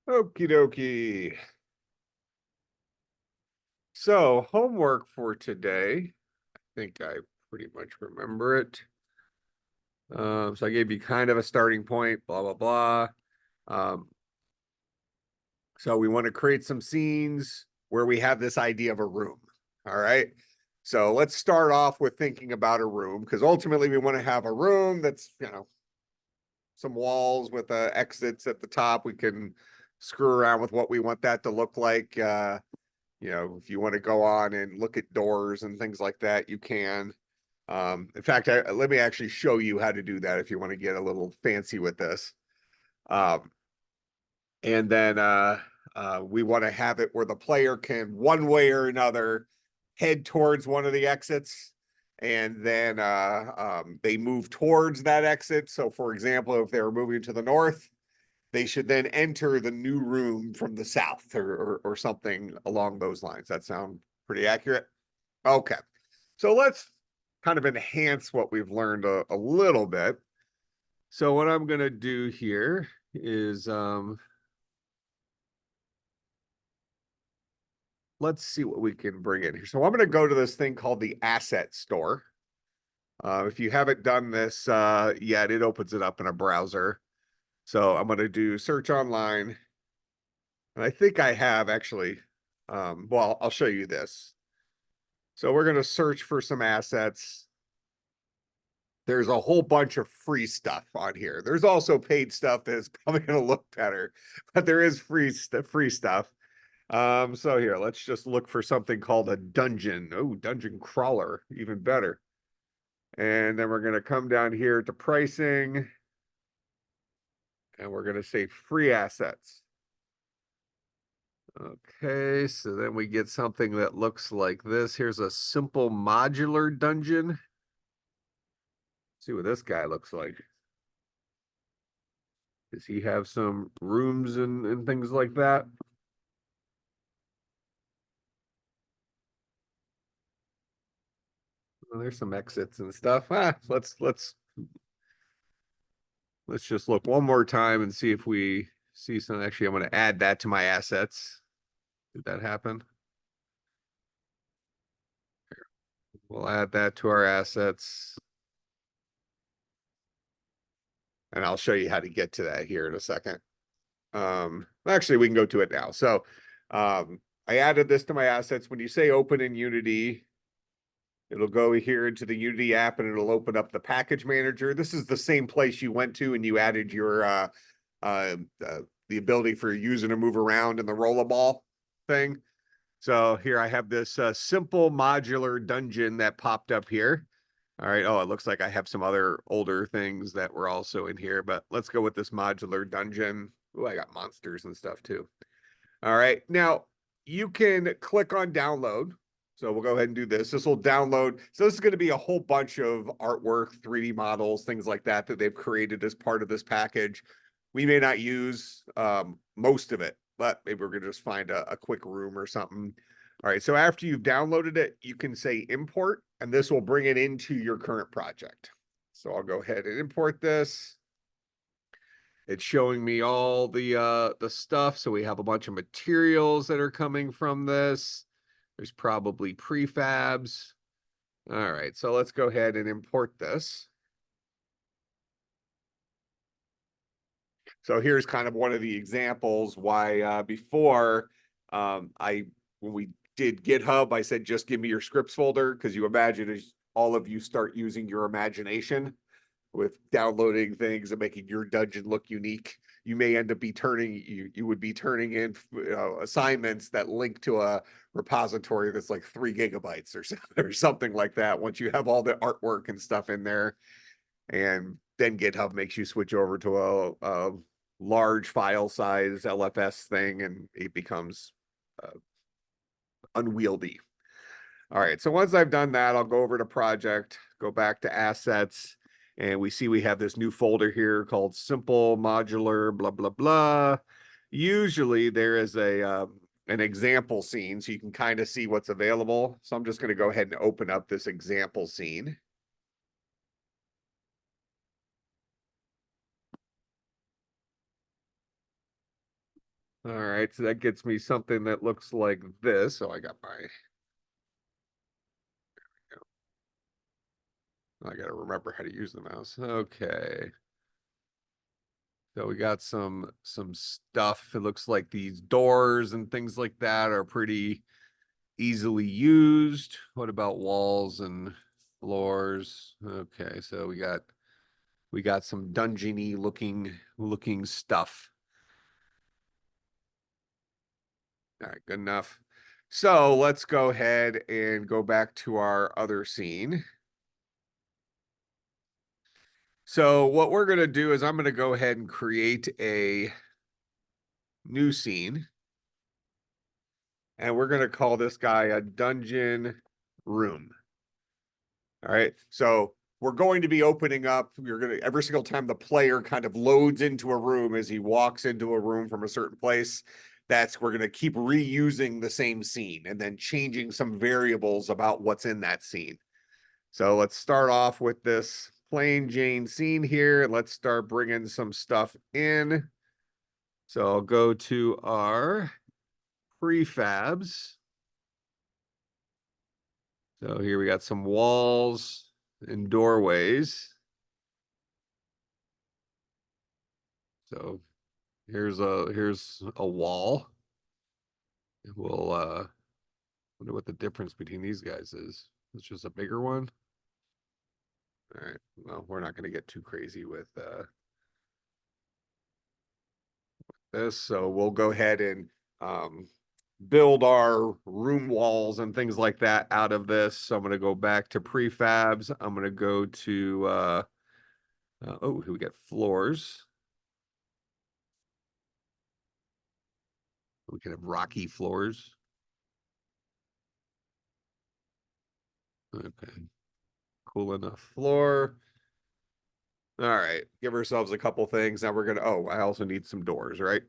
Okie dokie. So, homework for today. I think I pretty much remember it. So I gave you kind of a starting point, blah, blah, blah. Um, so we want to create some scenes where we have this idea of a room. All right. So let's start off with thinking about a room because ultimately we want to have a room that's, some walls with exits at the top. We can screw around with what we want that to look like. If you want to go on and look at doors and things like that, you can. In fact, let me actually show you how to do that if you want to get a little fancy with this. Um, and then we want to have it where the player can, one way or another, head towards one of the exits. And then they move towards that exit. So, for example, if they were moving to the north, they should then enter the new room from the south or something along those lines. That sound pretty accurate? Okay. So let's kind of enhance what we've learned a little bit. So what I'm going to do here is let's see what we can bring in here. So I'm going to go to this thing called the asset store. If you haven't done this yet, it opens it up in a browser. So I'm going to do search online. And I think I have actually, well, I'll show you this. So we're going to search for some assets. There's a whole bunch of free stuff on here. There's also paid stuff that is probably going to look better, but there is free stuff. So here, let's just look for something called a dungeon. Oh, dungeon crawler, even better. And then we're going to come down here to pricing, and we're going to say free assets. Okay, so then we get something that looks like this. Here's a simple modular dungeon. See what this guy looks like. Does he have some rooms and things like that? Well, there's some exits and stuff. Let's just look one more time and see if we see some. Actually, I'm going to add that to my assets. Did that happen? We'll add that to our assets. And I'll show you how to get to that here in a second. Actually, we can go to it now. So I added this to my assets. When you say open in Unity, it'll go here into the Unity app and it'll open up the package manager. This is the same place you went to and you added your the ability for a user to move around in the rollerball thing. So here I have this simple modular dungeon that popped up here. All right. Oh, it looks like I have some other older things that were also in here, but let's go with this modular dungeon. Oh, I got monsters and stuff too. All right. Now you can click on download. So we'll go ahead and do this. This will download. So this is going to be a whole bunch of artwork, 3D models, things like that that they've created as part of this package. We may not use most of it, but maybe we're going to just find a quick room or something. All right. So after you've downloaded it, you can say import, and this will bring it into your current project. So I'll go ahead and import this. It's showing me all the stuff. So we have a bunch of materials that are coming from this. There's probably prefabs. All right, so let's go ahead and import this. So here's kind of one of the examples why before when we did GitHub, I said just give me your scripts folder because you imagine as all of you start using your imagination with downloading things and making your dungeon look unique, you may end up you would be turning in assignments that link to a repository that's like 3 GB or something like that. Once you have all the artwork and stuff in there, and then GitHub makes you switch over to a large file size LFS thing, and it becomes unwieldy. All right, so once I've done that, I'll go over to project, go back to assets, and we see we have this new folder here called simple modular blah blah blah. Usually there is an example scene so you can kind of see what's available. So I'm just going to go ahead and open up this example scene. All right, so that gets me something that looks like this. So I got my, I got to remember how to use the mouse. Okay. So we got some stuff. It looks like these doors and things like that are pretty easily used. What about walls and floors? Okay, so we got some dungeony looking stuff. All right, good enough. So let's go ahead and go back to our other scene. So what we're going to do is I'm going to go ahead and create a new scene. And we're going to call this guy a dungeon room. All right. So we're going to be opening up. You're going to, every single time the player kind of loads into a room as he walks into a room from a certain place, we're going to keep reusing the same scene and then changing some variables about what's in that scene. So let's start off with this plain Jane scene here. Let's start bringing some stuff in. So I'll go to our prefabs. So here we got some walls and doorways. So here's a wall. We'll wonder what the difference between these guys is. It's just a bigger one. All right. Well, we're not going to get too crazy with this. So we'll go ahead and build our room walls and things like that out of this. So I'm going to go back to prefabs. I'm going to go to oh, here we got floors. We can have rocky floors. Okay. Cool enough floor. All right. Give ourselves a couple things. Now we're gonna, oh, I also need some doors, right?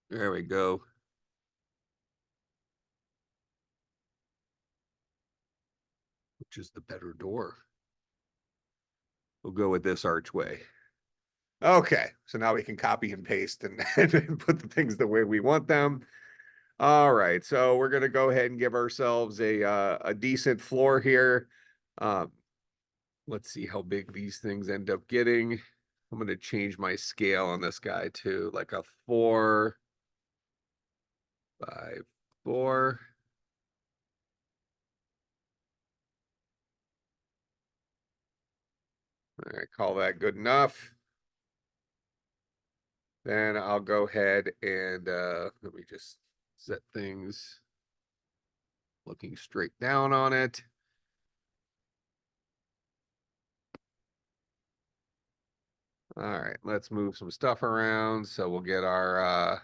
There we go. Which is the better door? We'll go with this archway. Okay. So now we can copy and paste and, and put the things the way we want them. All right. So we're gonna go ahead and give ourselves a decent floor here. Um, let's see how big these things end up getting. I'm going to change my scale on this guy to like a 4, 5, 4. All right, call that good enough. Then I'll go ahead and let me just set things looking straight down on it. All right, let's move some stuff around. So we'll get our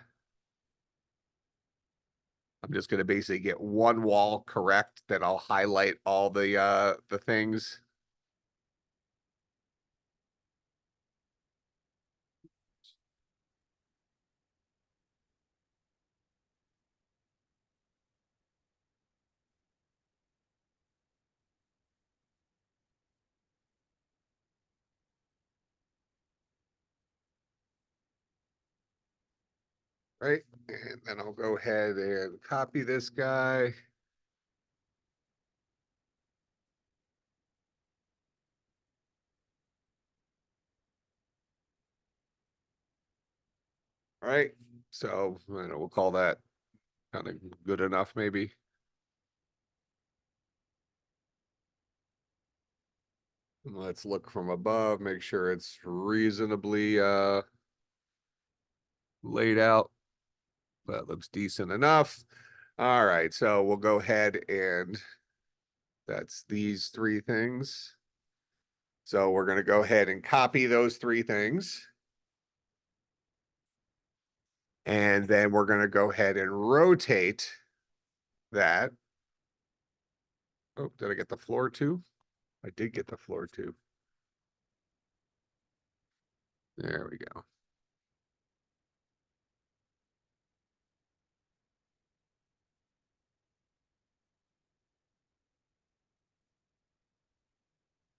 I'm just going to basically get one wall correct, then I'll highlight all the things. Right, and then I'll go ahead and copy this guy. All right, so I know we'll call that kind of good enough, maybe. And let's look from above, make sure it's reasonably laid out. That looks decent enough. All right, so we'll go ahead and that's these 3 things. So we're going to go ahead and copy those 3 things. And then we're going to go ahead and rotate that. Oh, did I get the floor too? I did get the floor too. There we go.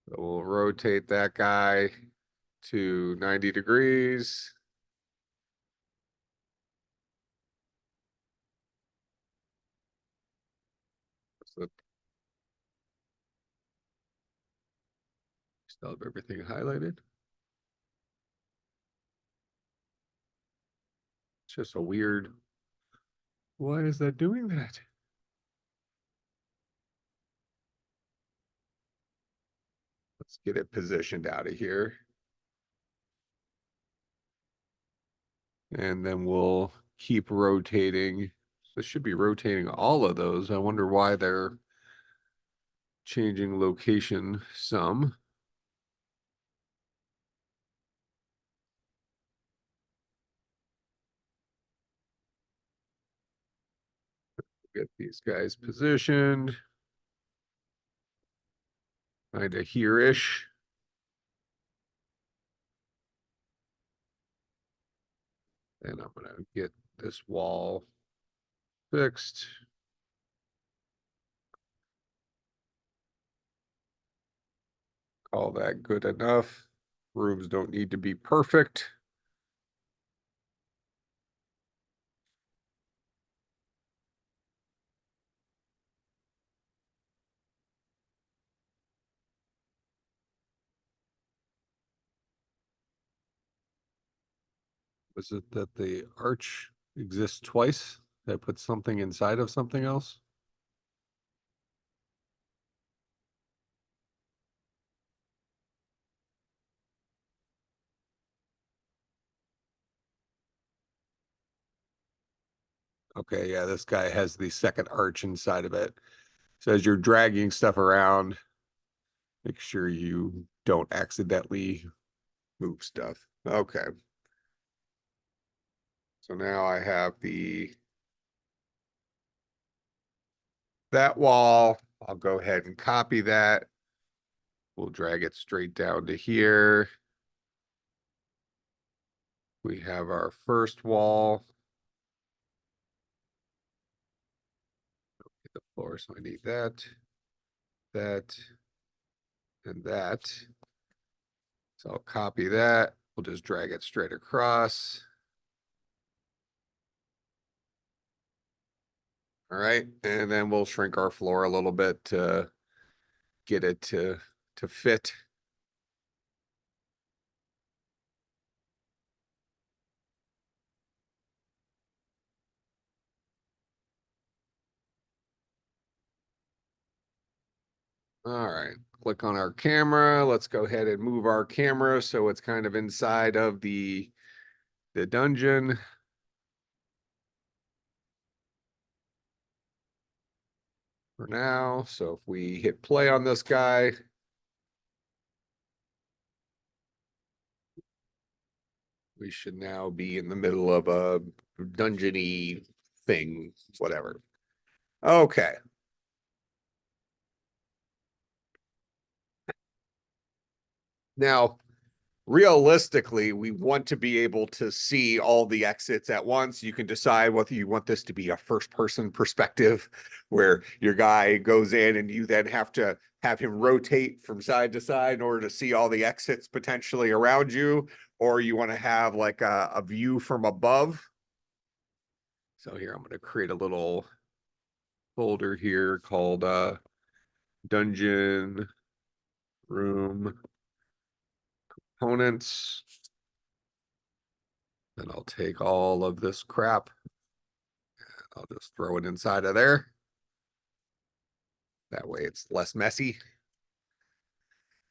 So we'll rotate that guy to 90 degrees. So still have everything highlighted. It's just a weird, why is that doing that? Let's get it positioned out of here. And then we'll keep rotating. This should be rotating all of those. I wonder why they're changing location some. Get these guys positioned. Kind of here-ish. And I'm gonna get this wall fixed. Call that good enough. Rooms don't need to be perfect. Was it that the arch exists twice? Did I put something inside of something else? Okay, yeah, this guy has the second arch inside of it. So as you're dragging stuff around, make sure you don't accidentally move stuff. Okay. So now I have that wall. I'll go ahead and copy that. We'll drag it straight down to here. We have our first wall. The floor, so I need that, and that. So I'll copy that. We'll just drag it straight across. All right, and then we'll shrink our floor a little bit to get it to fit. All right, click on our camera. Let's go ahead and move our camera so it's kind of inside of the dungeon. For now. So if we hit play on this guy, we should now be in the middle of a dungeony thing, whatever. Okay. Now, realistically, we want to be able to see all the exits at once. You can decide whether you want this to be a first person perspective where your guy goes in and you then have to have him rotate from side to side in order to see all the exits potentially around you, or you want to have like a view from above. So here I'm going to create a little folder here called dungeon room components. Then I'll take all of this crap. I'll just throw it inside of there. That way it's less messy.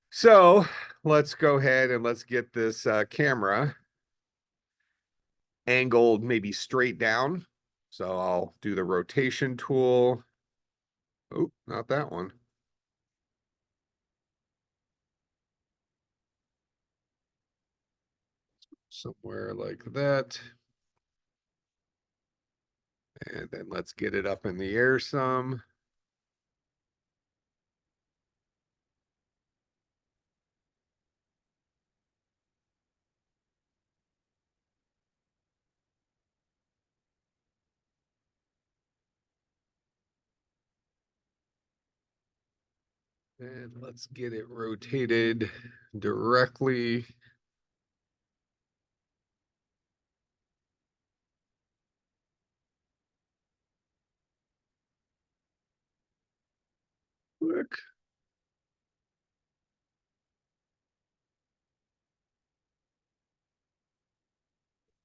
So let's go ahead and let's get this camera angled maybe straight down. So I'll do the rotation tool. Oh, not that one. Somewhere like that. And then let's get it up in the air some. And let's get it rotated directly. Quick.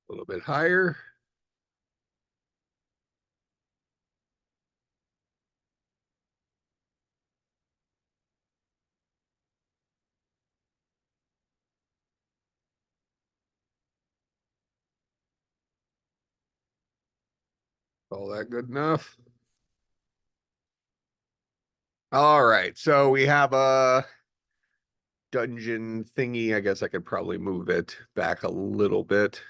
A little bit higher. All that good enough? All right, so we have a dungeon thingy. I guess I could probably move it back a little bit.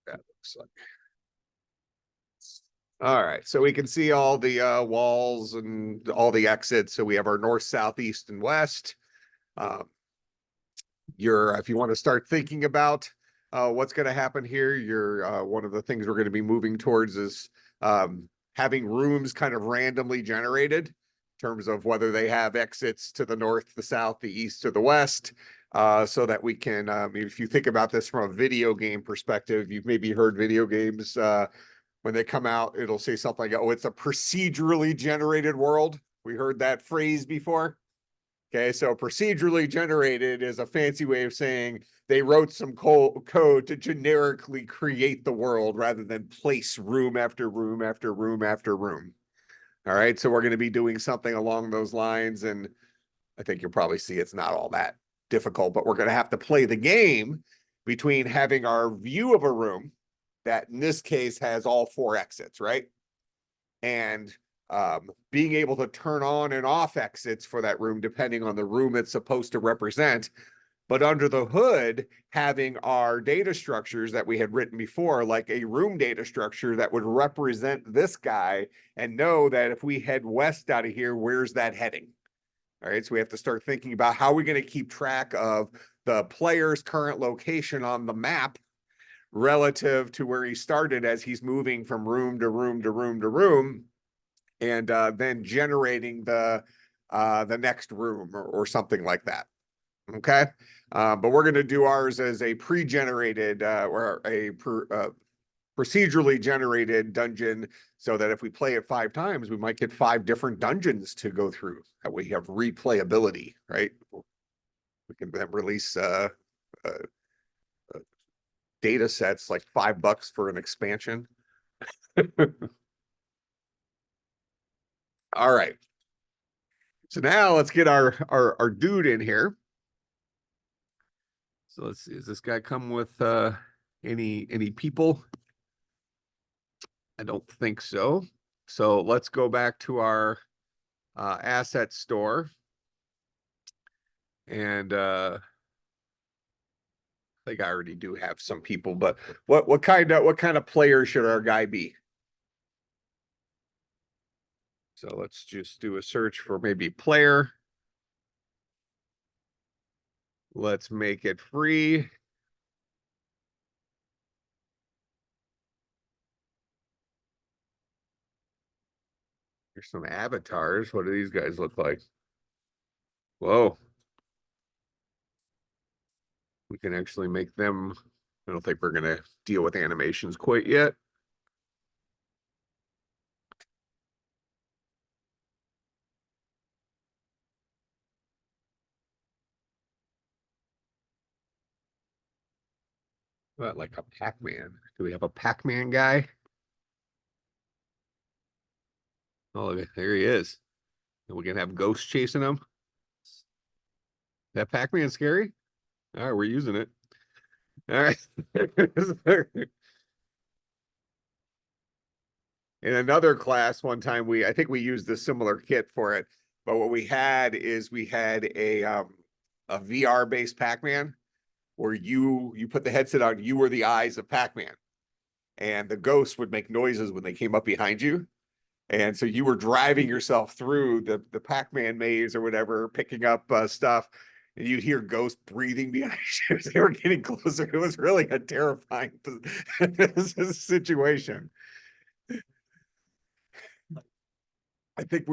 That looks like. All right, so we can see all the walls and all the exits. So we have our north, south, east, and west. Um, if you want to start thinking about what's going to happen here, one of the things we're going to be moving towards is having rooms kind of randomly generated in terms of whether they have exits to the north, the south, the east, or the west. So that we can, if you think about this from a video game perspective, you've maybe heard video games when they come out, it'll say something like, oh, it's a procedurally generated world. We heard that phrase before. Okay, so procedurally generated is a fancy way of saying they wrote some code to generically create the world rather than place room after room after room after room. All right, so we're going to be doing something along those lines, and I think you'll probably see it's not all that difficult, but we're going to have to play the game between having our view of a room that in this case has all 4 exits, right? And being able to turn on and off exits for that room, depending on the room it's supposed to represent. But under the hood, having our data structures that we had written before, like a room data structure that would represent this guy and know that if we head west out of here, where's that heading? All right, so we have to start thinking about how we're going to keep track of the player's current location on the map relative to where he started as he's moving from room to room to room to room, and then generating the next room or something like that. Okay, but we're going to do ours as a pre-generated or a procedurally generated dungeon, so that if we play it 5 times, we might get 5 different dungeons to go through. That we have replayability, right? We can then release uh, data sets like $5 for an expansion. All right. So now let's get our dude in here. So let's see, does this guy come with any people? I don't think so. So let's go back to our asset store. And I think I already do have some people, but what kind of player should our guy be? So let's just do a search for maybe player. Let's make it free. Here's some avatars. What do these guys look like? Whoa. We can actually make them. I don't think we're going to deal with animations quite yet. But like a Pac-Man. Do we have a Pac-Man guy? Oh, there he is. And we can have ghosts chasing him. That Pac-Man scary? All right, we're using it. All right. In another class, one time I think we used a similar kit for it, but what we had is we had a VR based Pac-Man where you put the headset on, you were the eyes of Pac-Man, and the ghosts would make noises when they came up behind you. And so you were driving yourself through the Pac-Man maze or whatever, picking up stuff. and you'd hear ghosts breathing behind you as they were getting closer. It was really a terrifying situation. I think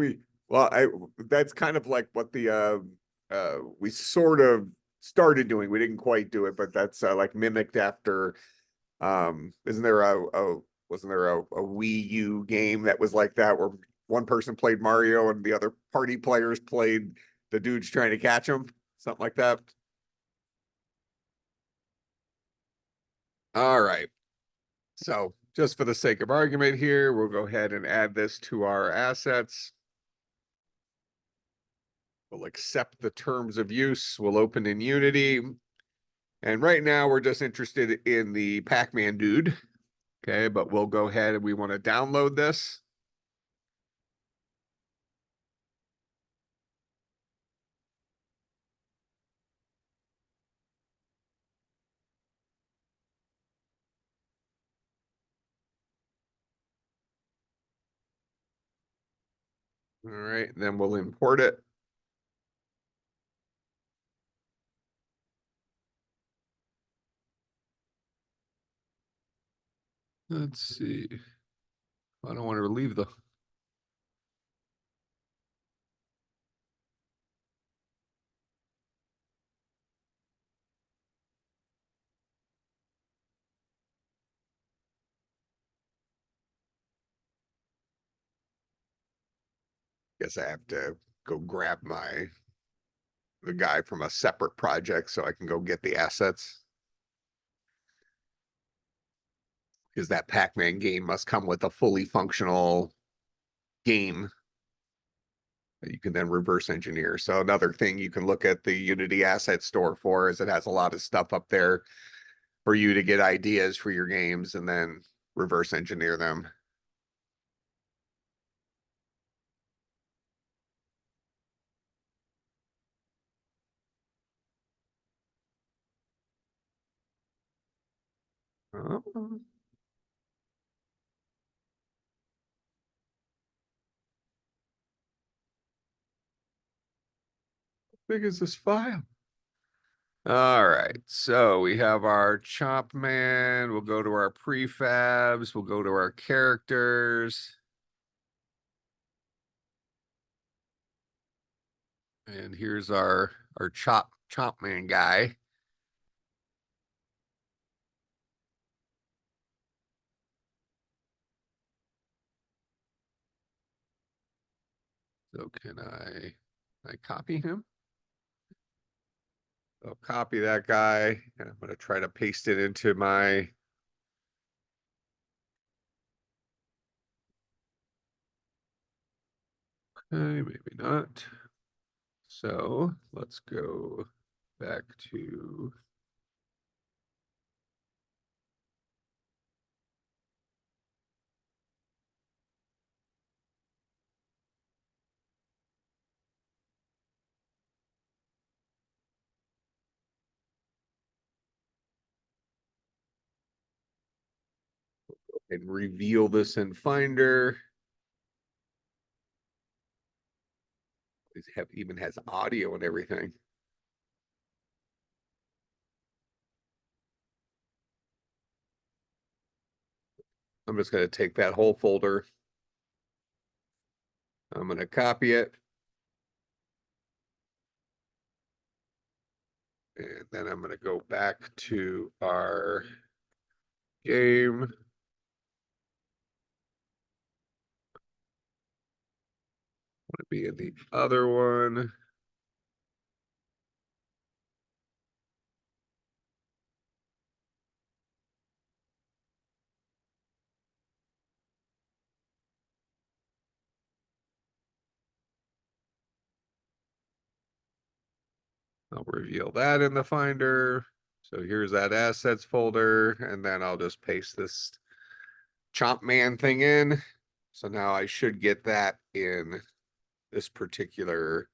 well, that's kind of like what we sort of started doing. We didn't quite do it, but that's like mimicked after, isn't there wasn't there a Wii U game that was like that, where one person played Mario and the other party players played the dudes trying to catch him? Something like that. All right. So just for the sake of argument here, we'll go ahead and add this to our assets. We'll accept the terms of use. We'll open in Unity. And right now we're just interested in the Pac-Man dude. Okay, but we'll go ahead and we want to download this. All right, then we'll import it. Let's see. I don't want to leave the. Guess I have to go grab the guy from a separate project so I can go get the assets. Because that Pac-Man game must come with a fully functional game that you can then reverse engineer. So another thing you can look at the Unity asset store for is it has a lot of stuff up there for you to get ideas for your games and then reverse engineer them. Oh, how big is this file? All right, so we have our chop man. We'll go to our prefabs. We'll go to our characters. And here's our chop man guy. So can I copy him? I'll copy that guy and I'm going to try to paste it into my. Okay, maybe not. So let's go back to. And reveal this in Finder. It even has audio and everything. I'm just going to take that whole folder. I'm going to copy it. And then I'm going to go back to our game. Want to be in the other one. I'll reveal that in the Finder. So here's that assets folder, and then I'll just paste this chomp man thing in. So now I should get that in this particular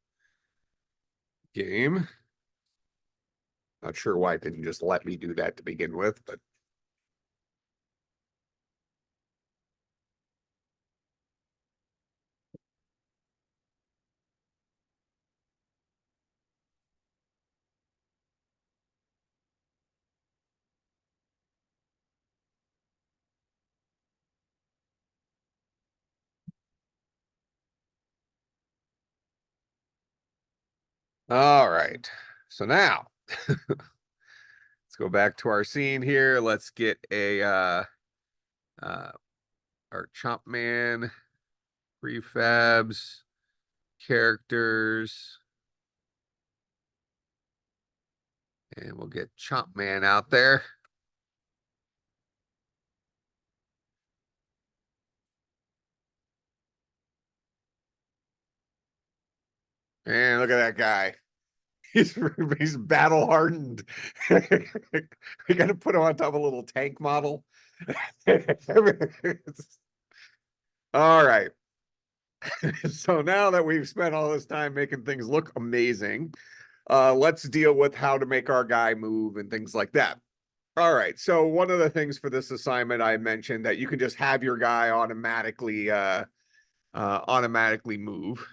game. Not sure why it didn't just let me do that to begin with, but All right. So now let's go back to our scene here. Let's get a uh our chomp man prefabs characters, and we'll get chomp man out there. And look at that guy. He's battle hardened. We got to put him on top of a little tank model. All right. So now that we've spent all this time making things look amazing, let's deal with how to make our guy move and things like that. All right. So one of the things for this assignment, I mentioned that you can just have your guy automatically move.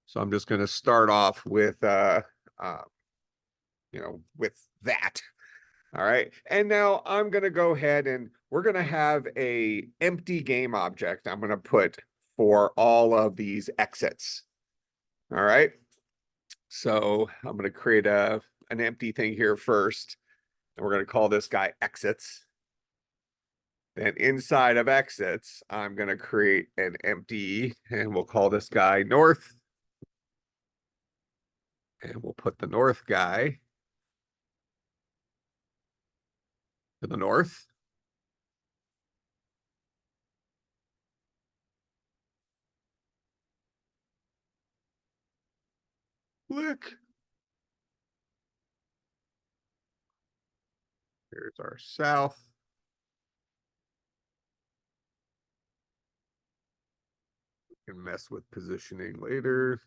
So I'm just going to start off with with that. All right. And now I'm going to go ahead and we're going to have a empty game object I'm going to put for all of these exits. All right. So I'm going to create an empty thing here first. And we're going to call this guy exits. Then inside of exits, I'm going to create an empty and we'll call this guy north. And we'll put the north guy to the north. Click. Here's our south. We can mess with positioning later.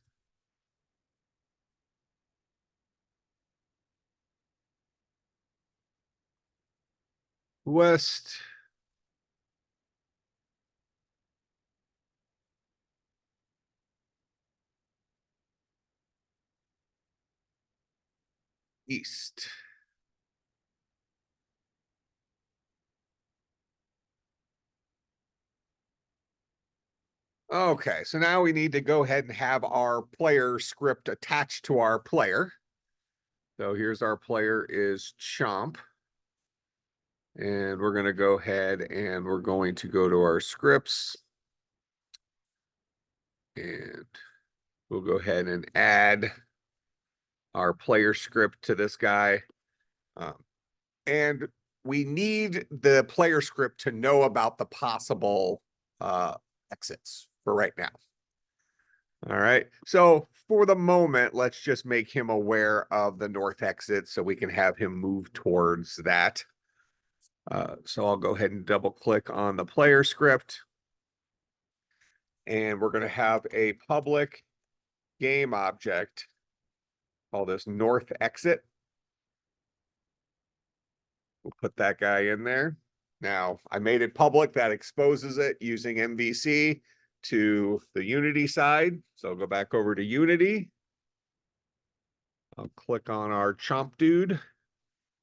West. East. Okay, so now we need to go ahead and have our player script attached to our player. So here's our player is Chomp. And we're going to go ahead and we're going to go to our scripts. And we'll go ahead and add our player script to this guy. And we need the player script to know about the possible exits for right now. All right. So for the moment, let's just make him aware of the north exit so we can have him move towards that. So I'll go ahead and double click on the player script. And we're going to have a public game object. Call this north exit. We'll put that guy in there. Now, I made it public. That exposes it using MVC to the Unity side. So I'll go back over to Unity. I'll click on our chomp dude.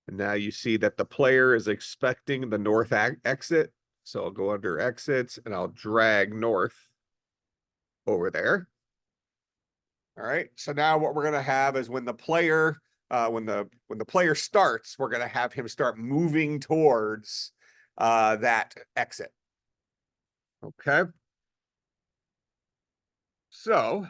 And now you see that the player is expecting the north exit. So I'll go under exits and I'll drag north over there. All right. So now what we're going to have is when the player when the player starts, we're going to have him start moving towards that exit. Okay. So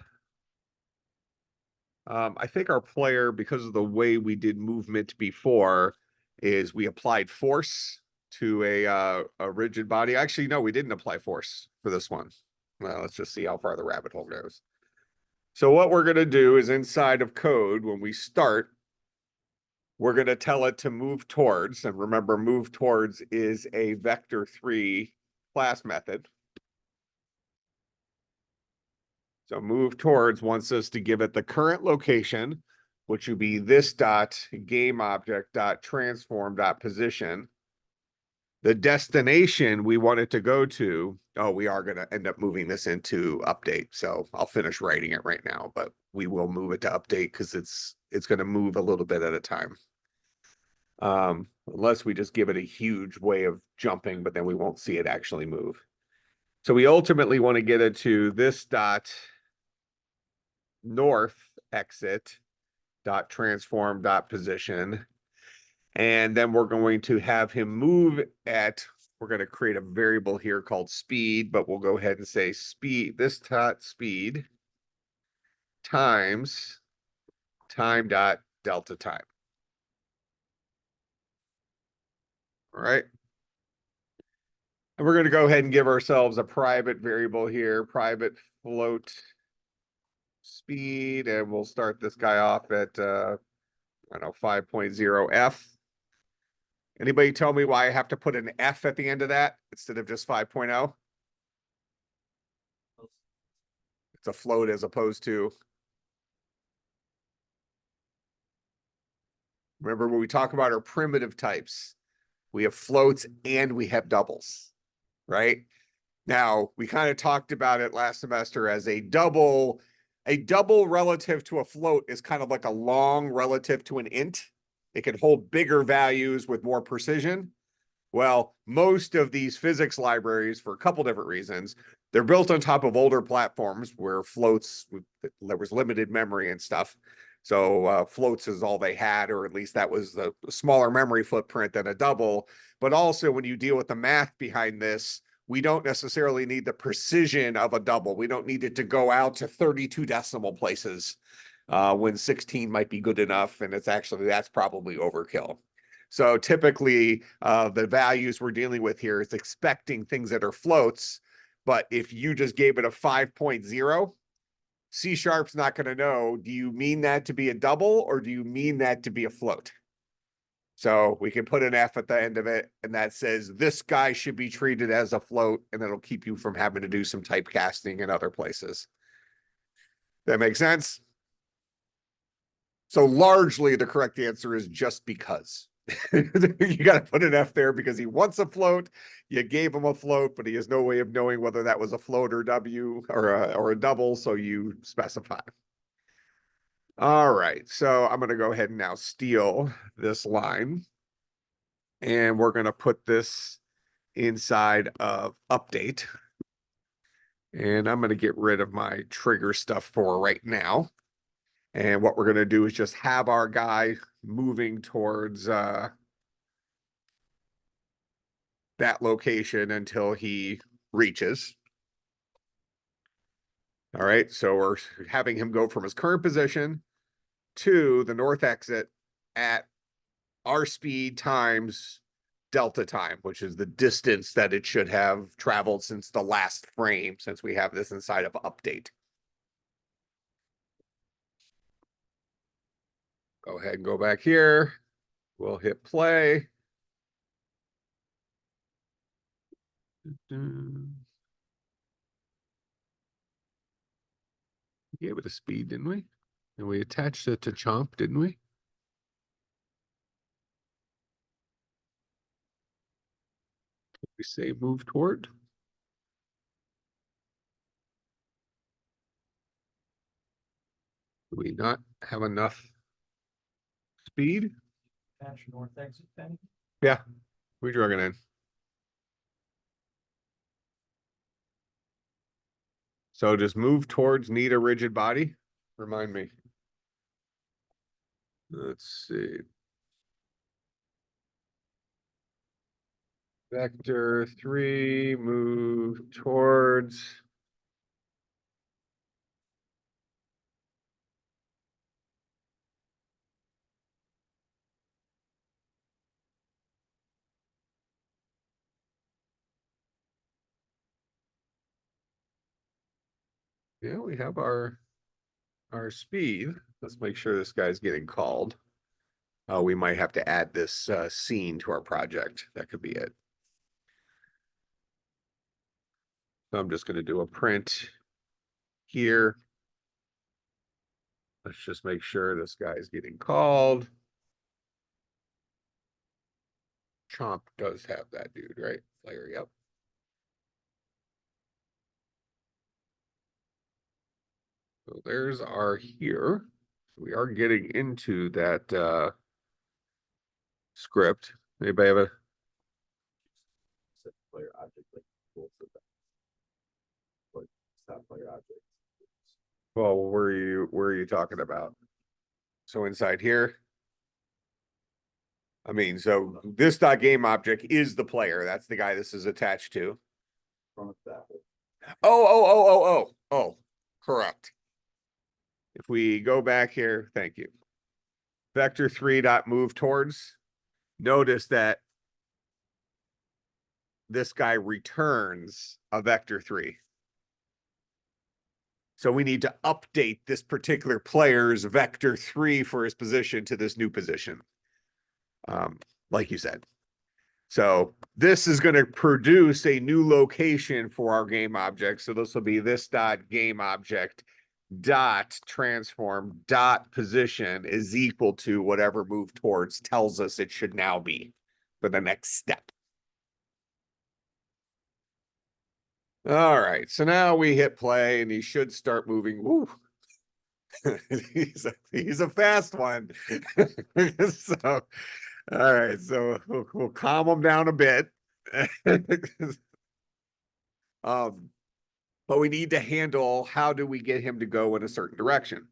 I think our player, because of the way we did movement before, is we applied force to a rigid body. Actually, no, we didn't apply force for this one. Well, let's just see how far the rabbit hole goes. So what we're going to do is inside of code, when we start, we're going to tell it to move towards. And remember, move towards is a vector3 class method. So move towards wants us to give it the current location, which would be this dot game object dot transform dot position. The destination we want it to go to. Oh, we are going to end up moving this into update. So I'll finish writing it right now, but we will move it to update because it's going to move a little bit at a time. Unless we just give it a huge way of jumping, but then we won't see it actually move. So we ultimately want to get it to this dot north exit dot transform dot position. And then we're going to have him move at, we're going to create a variable here called speed, but we'll go ahead and say speed, this dot speed times time dot delta time. All right. And we're going to go ahead and give ourselves a private variable here, private float speed, and we'll start this guy off at, I don't know, 5.0 F. Anybody tell me why I have to put an F at the end of that instead of just 5.0? It's a float as opposed to, remember when we talk about our primitive types, we have floats and we have doubles, right? Now, we kind of talked about it last semester as a double relative to a float is kind of like a long relative to an int. It can hold bigger values with more precision. Well, most of these physics libraries, for a couple different reasons, they're built on top of older platforms where floats, there was limited memory and stuff. So floats is all they had, or at least that was the smaller memory footprint than a double. But also when you deal with the math behind this, we don't necessarily need the precision of a double. We don't need it to go out to 32 decimal places when 16 might be good enough. And it's actually, that's probably overkill. So typically the values we're dealing with here is expecting things that are floats. But if you just gave it a 5.0, C Sharp's not going to know, do you mean that to be a double or do you mean that to be a float? So we can put an F at the end of it, and that says this guy should be treated as a float, and that'll keep you from having to do some typecasting in other places. That makes sense? So largely the correct answer is just because. You got to put an F there because he wants a float. You gave him a float, but he has no way of knowing whether that was a float or W or a double, so you specify. All right, so I'm going to go ahead and now steal this line. And we're going to put this inside of update. And I'm going to get rid of my trigger stuff for right now. And what we're going to do is just have our guy moving towards that location until he reaches. All right, so we're having him go from his current position to the north exit at our speed times delta time, which is the distance that it should have traveled since the last frame, since we have this inside of update. Go ahead and go back here. We'll hit play. We gave it a speed, didn't we? And we attached it to Chomp, didn't we? We say move toward. Do we not have enough speed? North exit then? Yeah, we drug it in. So just move towards need a rigid body. Remind me. Let's see. Vector 3, move towards. Yeah, we have our speed. Let's make sure this guy's getting called. Oh, we might have to add this scene to our project. That could be it. So I'm just going to do a print here. Let's just make sure this guy's getting called. Chomp does have that dude, right? Player, yep. So there's our here. We are getting into that script. Anybody have a Player object like stop player object. well, where are you talking about? So inside here. I mean, so this dot game object is the player. That's the guy this is attached to. Oh, correct. If we go back here, thank you. Vector 3 dot move towards. Notice that this guy returns a vector 3. So we need to update this particular player's vector 3 for his position to this new position. Like you said. So this is going to produce a new location for our game object. So this will be this dot game object dot transform dot position is equal to whatever move towards tells us it should now be for the next step. All right, so now we hit play and he should start moving. Woo. he's a fast one. So, all right, so we'll calm him down a bit. But we need to handle how do we get him to go in a certain direction?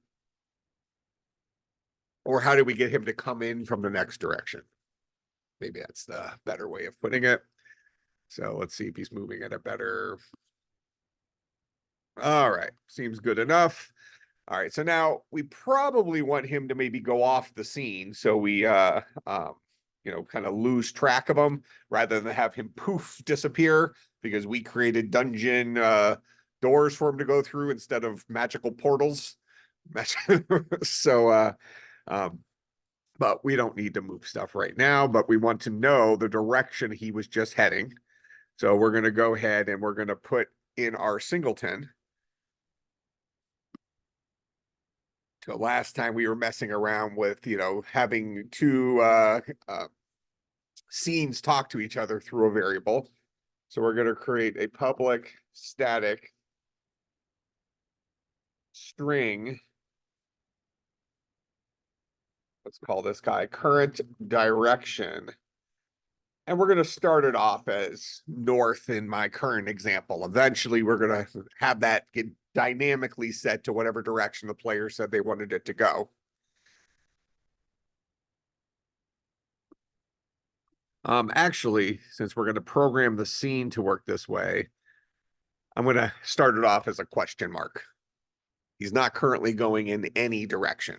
Or how do we get him to come in from the next direction? Maybe that's the better way of putting it. So let's see if he's moving at a better. All right, seems good enough. All right, so now we probably want him to maybe go off the scene. So we, kind of lose track of him rather than have him poof disappear because we created dungeon doors for him to go through instead of magical portals. So, but we don't need to move stuff right now, but we want to know the direction he was just heading. So we're going to go ahead and we're going to put in our singleton. So last time we were messing around with, having two scenes talk to each other through a variable. So we're going to create a public static string. Let's call this guy current direction. And we're going to start it off as north in my current example. Eventually, we're going to have that get dynamically set to whatever direction the player said they wanted it to go. Actually, since we're going to program the scene to work this way, I'm going to start it off as a question mark. He's not currently going in any direction.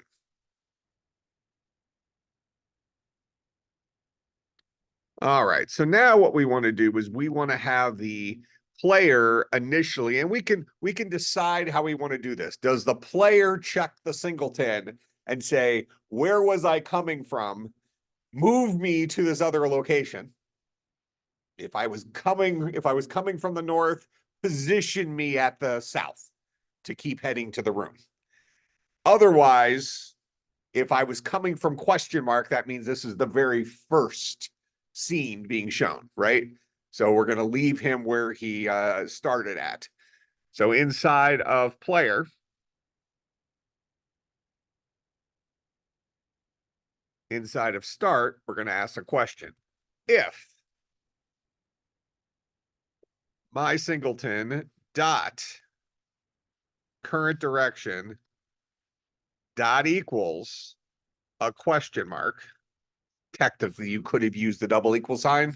All right, so now what we want to do is we want to have the player initially, and we can decide how we want to do this. Does the player check the singleton and say, where was I coming from? Move me to this other location. If I was coming from the north, position me at the south to keep heading to the room. Otherwise, if I was coming from question mark, that means this is the very first scene being shown, right? So we're going to leave him where he started at. So inside of player, inside of start, we're going to ask a question. If my singleton dot current direction dot equals a question mark, technically you could have used the double equal sign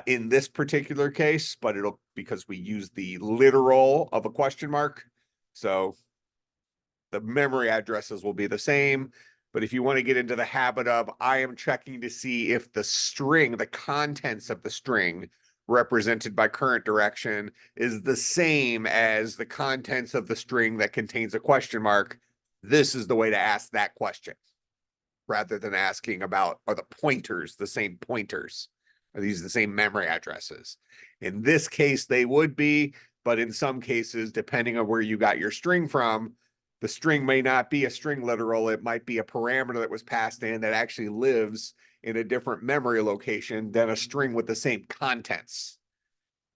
in this particular case, but it'll, because we use the literal of a question mark. So the memory addresses will be the same. But if you want to get into the habit of, I am checking to see if the string, the contents of the string represented by current direction is the same as the contents of the string that contains a question mark, this is the way to ask that question. Rather than asking about, are the pointers the same pointers? Are these the same memory addresses? In this case, they would be, but in some cases, depending on where you got your string from, the string may not be a string literal. It might be a parameter that was passed in that actually lives in a different memory location than a string with the same contents.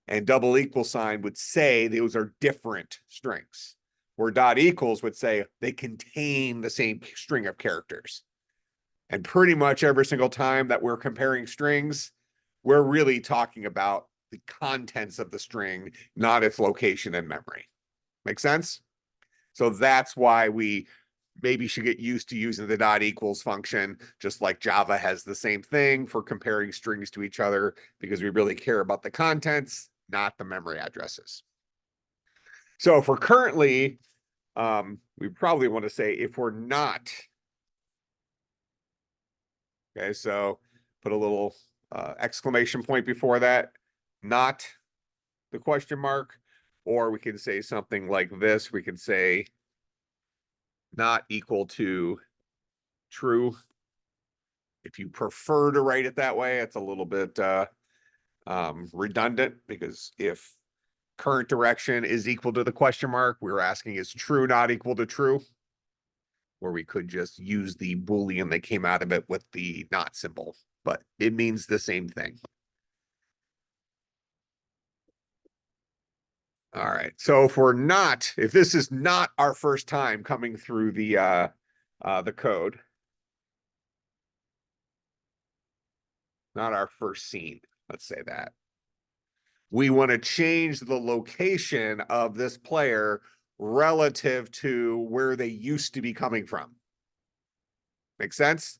And double equal sign would say those are different strings, where dot equals would say they contain the same string of characters. And pretty much every single time that we're comparing strings, we're really talking about the contents of the string, not its location in memory. Make sense? So that's why we maybe you should get used to using the dot equals function, just like Java has the same thing for comparing strings to each other, because we really care about the contents, not the memory addresses. So if we're currently, we probably want to say if we're not, okay, so put a little exclamation point before that, not the question mark, or we can say something like this. We can say not equal to true. If you prefer to write it that way, it's a little bit redundant, because if current direction is equal to the question mark, we're asking is true not equal to true, or we could just use the Boolean that came out of it with the not symbol, but it means the same thing. All right, so if this is not our first time coming through the code, not our first scene, let's say that, we want to change the location of this player relative to where they used to be coming from. Make sense?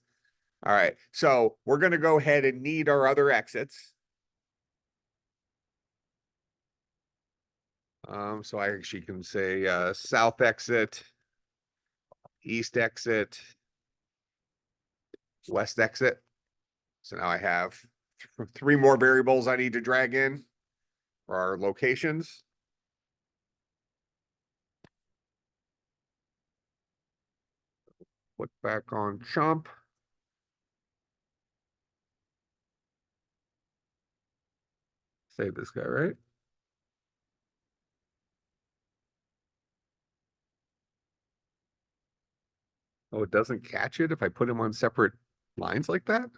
All right, so we're going to go ahead and need our other exits. So I actually can say south exit, east exit, west exit. So now I have three more variables I need to drag in for our locations. Put back on chomp. Save this guy, right? Oh, it doesn't catch it if I put him on separate lines like that?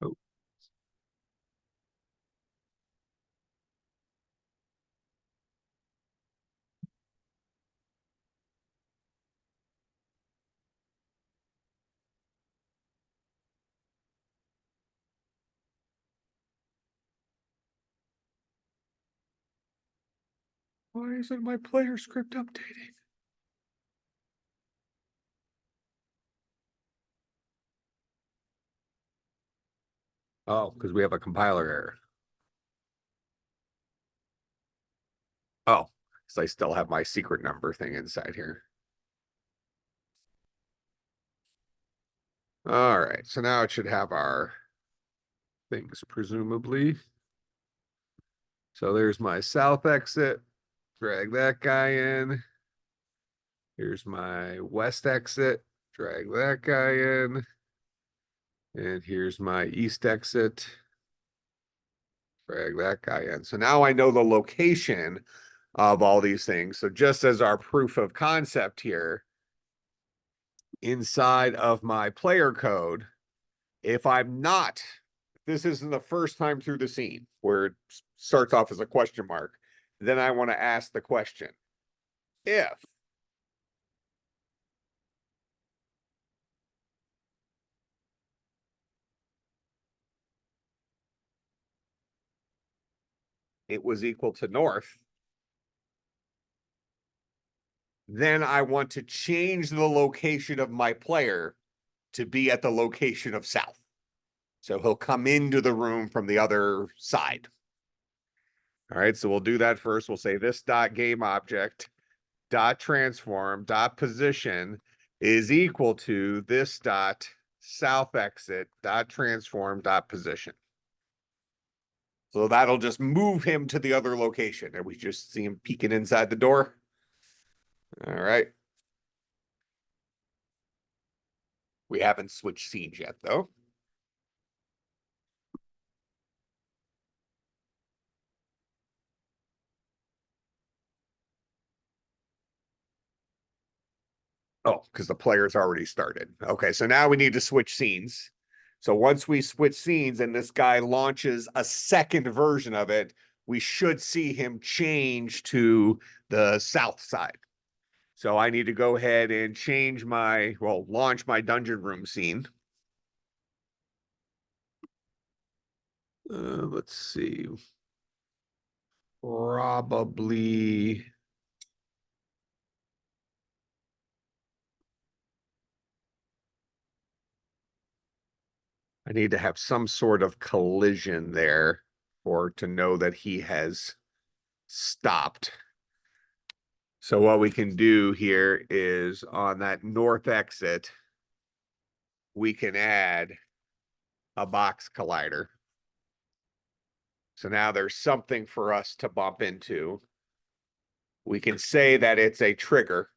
Oh. Why isn't my player script updating? Oh, because we have a compiler error. Oh, so I still have my secret number thing inside here. All right, so now it should have our things, presumably. So there's my south exit. Drag that guy in. Here's my west exit. Drag that guy in. And here's my east exit. Drag that guy in. So now I know the location of all these things. So just as our proof of concept here, inside of my player code, if I'm not, this isn't the first time through the scene where it starts off as a question mark, then I want to ask the question, if it was equal to north, then I want to change the location of my player to be at the location of south. So he'll come into the room from the other side. All right, so we'll do that first. We'll say this dot game object dot transform dot position is equal to this dot south exit dot transform dot position. So that'll just move him to the other location. And we just see him peeking inside the door. All right. We haven't switched scenes yet, though. Oh, because the player's already started. Okay, so now we need to switch scenes. So once we switch scenes and this guy launches a second version of it, we should see him change to the south side. So I need to go ahead and change my, well, launch my dungeon room scene. Let's see. Probably. I need to have some sort of collision there for to know that he has stopped. So what we can do here is on that north exit, we can add a box collider. So now there's something for us to bump into. We can say that it's a trigger.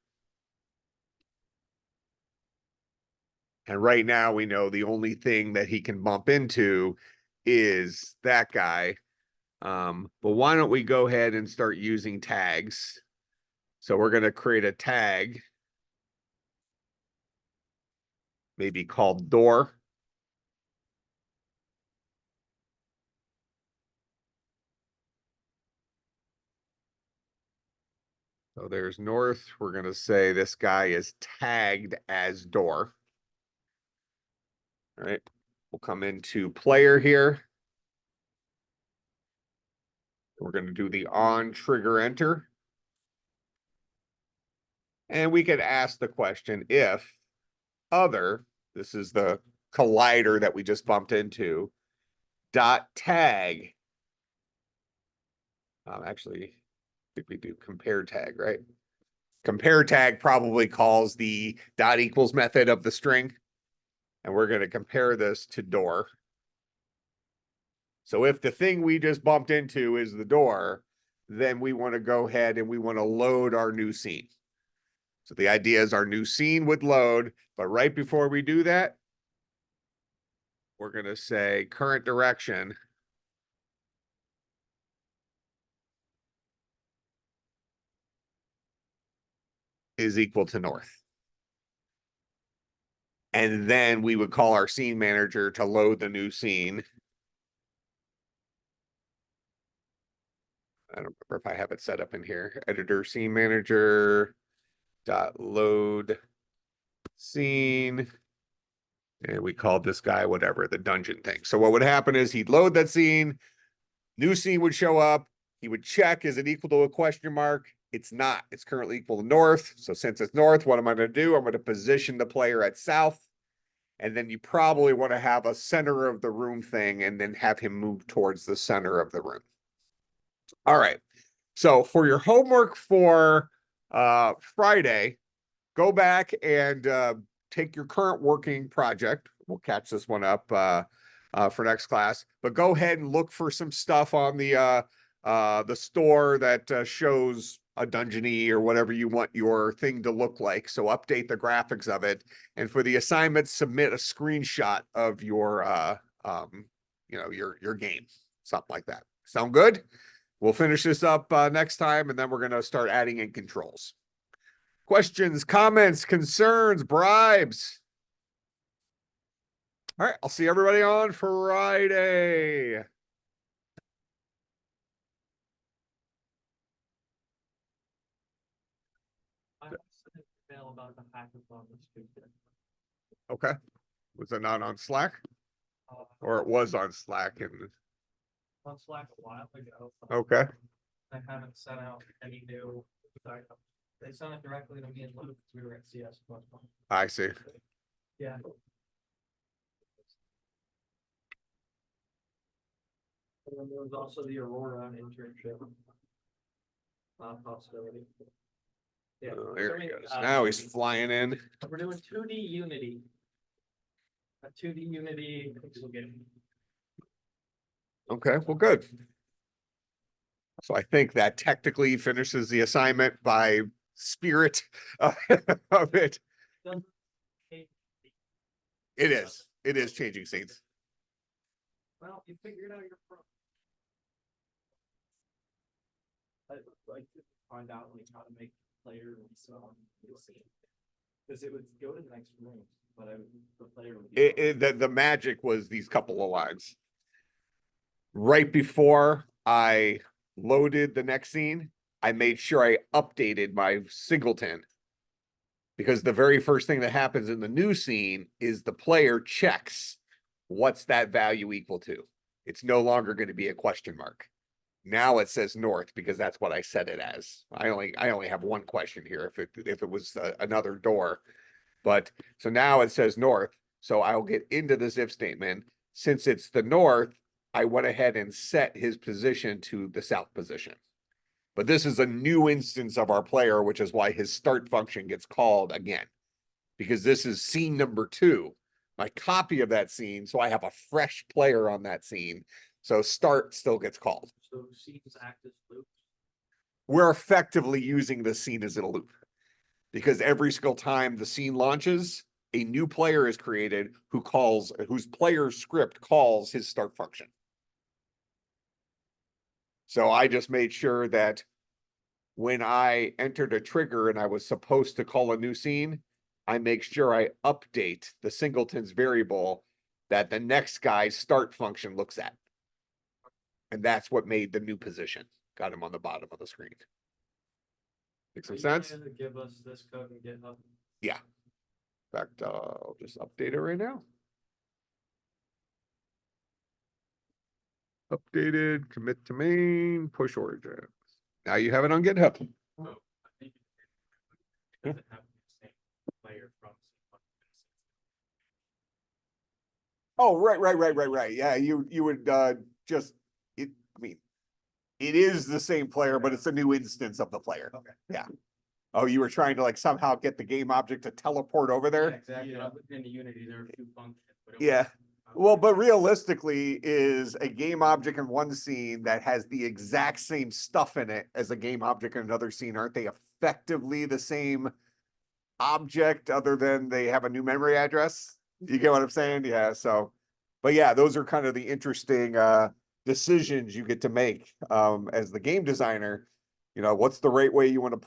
And right now we know the only thing that he can bump into is that guy. But why don't we go ahead and start using tags? So we're going to create a tag, maybe called door. So there's north. We're going to say this guy is tagged as door. All right. We'll come into player here. We're going to do the on trigger enter. And we could ask the question if other, this is the collider that we just bumped into, dot tag. Actually, I think we do compare tag, right? Compare tag probably calls the dot equals method of the string. And we're going to compare this to door. So if the thing we just bumped into is the door, then we want to go ahead and we want to load our new scene. So the idea is our new scene would load, but right before we do that, we're going to say current direction is equal to north. And then we would call our scene manager to load the new scene. I don't remember if I have it set up in here. Editor scene manager dot load scene. And we called this guy whatever, the dungeon thing. So what would happen is he'd load that scene, new scene would show up, he would check, is it equal to a question mark? It's not. It's currently equal to north. So since it's north, what am I going to do? I'm going to position the player at south. And then you probably want to have a center of the room thing and then have him move towards the center of the room. All right. So for your homework for Friday, go back and take your current working project. We'll catch this one up for next class, but go ahead and look for some stuff on the store that shows a Dungeony or whatever you want your thing to look like. So update the graphics of it. And for the assignment, submit a screenshot of your your game, something like that. Sound good? We'll finish this up next time, and then we're going to start adding in controls. Questions, comments, concerns, bribes. All right, I'll see everybody on Friday. I sent an email about the hackathon this Tuesday. Okay. Was it not on Slack? Or it was on Slack? And On Slack a while ago. okay. I haven't sent out any new. They sent it directly to me and Luke because we were at CSC250. I see. Yeah. And then there was also the Aurora internship possibility. Yeah. Oh, there he So, goes. Now he's flying in. We're doing 2D Unity. A 2D Unity pixel game. Okay, well, good. So I think that technically finishes the assignment by spirit of it. It is. It is changing scenes. Well, you figured out your problem. I'd like to find out like how to make player because it would go to the next room, but the player would The magic was these couple of lines. Right before I loaded the next scene, I made sure I updated my singleton Because the very first thing that happens in the new scene is the player checks what's that value equal to. It's no longer going to be a question mark. Now it says north because that's what I set it as. I only have one question here if it was another door. But so now it says north. So I'll get into this if statement. Since it's the north, I went ahead and set his position to the south position. But this is a new instance of our player, which is why his start function gets called again. Because this is scene number 2, my copy of that scene. So I have a fresh player on that scene. So start still gets called. So scenes act as loops. We're effectively using the scene as a loop. Because every single time the scene launches, a new player is created whose player script calls his start function. So I just made sure that when I entered a trigger and I was supposed to call a new scene, I make sure I update the singleton's variable that the next guy's start function looks at. And that's what made the new position. Got him on the bottom of the screen. Make some sense? Give us this code and GitHub. Yeah. In fact, I'll just update it right now. Updated, commit to main, push origin. Now you have it on GitHub. Oh, I think it doesn't have the same player from. Oh, right. Yeah, you would just it. I mean, it is the same player, but it's a new instance of the player. Okay. Yeah. Oh, you were trying to like somehow get the game object to teleport over there? Yeah, exactly. Yeah. In the Unity, there are a few functions. But Yeah. Well, but realistically is a game object in one scene that has the exact same stuff in it as a game object in another scene. Aren't they effectively the same object other than they have a new memory address? You get what I'm saying? Yeah. So, but yeah, those are kind of the interesting decisions you get to make as the game designer. You know, what's the right way you want to